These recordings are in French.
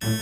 REF.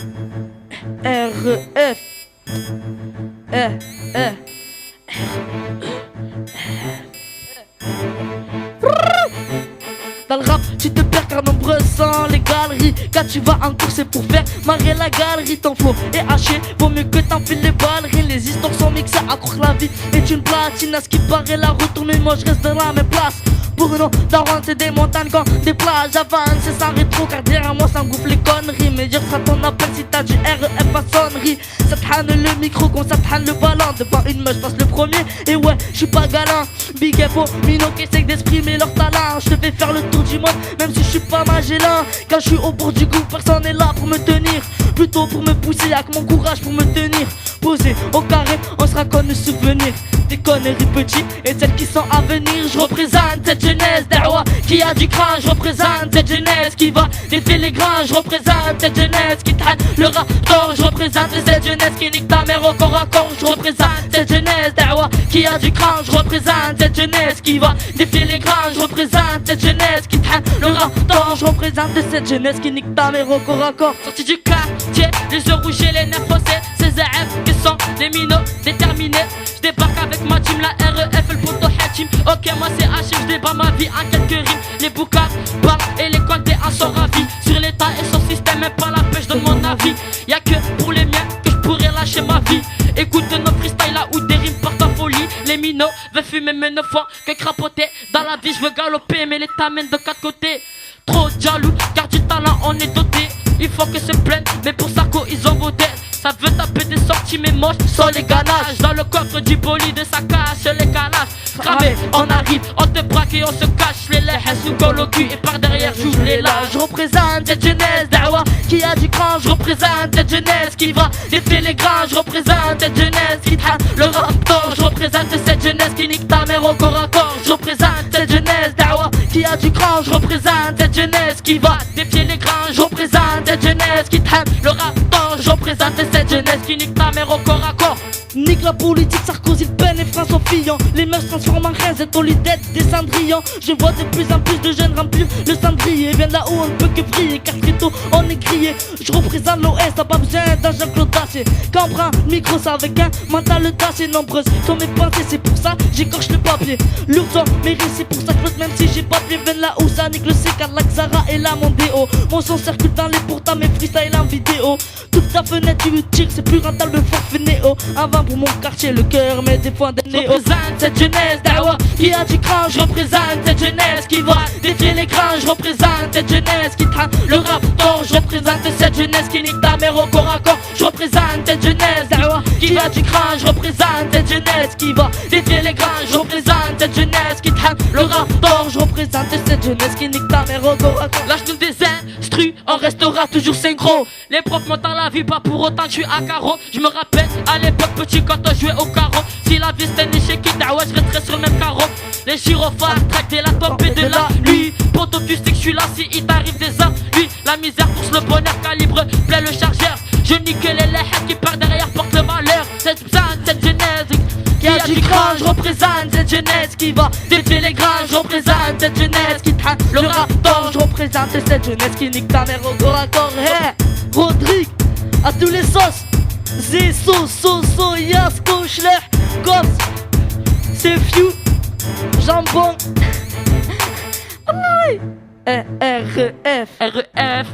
Dans le rap, tu te perds car nombreux sont les galeries. Quand tu vas en cours, c'est pour faire marrer la galerie. Ton flow est haché, vaut mieux que t'enfiles les ballerines. Les histoires sont mixées, à croire que la vie est une platine. À ce qui paraît, la retourne, mais moi je reste dans la même place. Pour nous, Daron, c'est des montagnes quand des plages avancent. C'est sans rétro, car derrière moi s'engouffrent les conneries. Mais dire ça ton appel si t'as du REF à sonnerie. Ça te hane le micro, quand ça te hane le ballon. Devant une meuf, je passe le premier. Et ouais, je suis pas galant. Big F.O. Mino qui essaie d'exprimer leur talent. Je te fais faire le tour du monde, même si je suis pas Magellan. Quand je suis au bout du goût, personne n'est là pour me tenir. Plutôt pour me pousser, y'a que mon courage pour me tenir. Posé au carré, on sera comme le souvenir des conneries petits et celles qui sont à venir. Je représente cette jeunesse d'Awa qui a du cran. Je représente cette jeunesse qui va défier les grands. Je représente cette jeunesse qui traîne le raptor. Je représente cette jeunesse qui nique ta mère au corps à corps. Je représente cette jeunesse d'Awa qui a du cran. Je représente cette jeunesse qui va défier les grands. Je représente cette jeunesse qui traîne le raptor. Je représente cette jeunesse qui nique ta mère au corps à corps. Sorti du quartier, les yeux rouges et les nerfs faussés. Ces AF qui sont les minots déterminés. Je débarque avec ma team, la REF, le poteau Hatim. Ok, moi c'est Hachim, je débat ma vie en quelques rimes. Les boucars parlent et les comptés en sont ravis. Sur l'état et son système, même pas la pêche, donne mon avis. Y'a que pour les miens que je pourrais lâcher ma vie. Écoute nos freestyles là où des rimes partent en folie. Les minots veulent fumer mais ne font que crapoter. Dans la vie je veux galoper mais les t'amènent de quatre côtés. Trop jaloux car du talent on est doté. Il faut que se plaignent mais pour Sarko ils ont voté. Ça veut taper des sorties mais moches sans les ganaches. Dans le coffre du bolide de sa cache les calages. Cramé, on arrive, on te braque et on se cache. Les lèches sous col au cul et par derrière j'ouvre les lâches. Je représente cette jeunesse d'Awa qui a du cran. Je représente cette jeunesse qui va défier les grands. Je représente cette jeunesse qui traîne le raptor. Je représente cette jeunesse qui nique ta mère au corps à corps. Je représente cette jeunesse d'Awa qui a du cran. Je représente cette jeunesse qui va défier les grands. Je représente cette jeunesse qui traîne le raptor. Je représente cette jeunesse qui nique ta mère au corps à corps. Nique la politique, Sarkozy, Le Pen et François Fillon. Les meufs se transforment en reines, c'est au lit d'être des cendrillons. Je vois de plus en plus de jeunes remplir le cendrier. Viens là où on ne peut que briller, car très tôt on est grillé. Je représente l'OS, t'as pas besoin d'un Jean-Claude Dacier. Quand on prend le micro, c'est avec un mental taché. Nombreuses sont mes pensées, c'est pour ça j'écorche le papier. Lourds sont mes récits, c'est pour ça que même si j'ai pas de pied. Viens là où ça nique le C4, la Xara et la Mondéo. Mon son circule dans les pourtant mes freestyles en vidéo. Toute ta fenêtre tu tires, c'est plus rentable le forfait néo. Avant pour mon quartier, le cœur mais des fois des néo. Je représente cette jeunesse d'Awa qui a du cran. Je représente cette jeunesse qui va défier les grands. Je représente cette jeunesse qui traîne le raptor. Je représente cette jeunesse qui nique ta mère au corps à corps. Je représente cette jeunesse d'Awa qui a du cran. Je représente cette jeunesse qui va défier les grands. Je représente cette jeunesse qui traîne le raptor. Je représente cette jeunesse qui nique ta mère au corps à corps. Lâche-nous des instrus, on restera toujours synchro. Les profs montent dans la vie, pas pour autant que je suis à carreau. Je me rappelle à l'époque petit quand on jouait au carreau. Si la vie c'était un échec, d'Awa je resterais sur le même carreau. Les gyrophares tractaient la tombée de la lui. Poto tu sais que je suis là si il t'arrive des ans. Lui, la misère pousse le bonheur, calibre plein le chargeur. Je nique les lèches qui par derrière portent le malheur. Cette jeunesse qui a du cran. Je représente cette jeunesse qui va défier les grands. Je représente cette jeunesse qui traîne le raptor. Je représente cette jeunesse qui nique ta mère au corps à corps. Hey, Rodrigue, à tous les sauces. Zisso, Soso, Yasko, Schlech, Goss, c'est Few, Jambon. REF.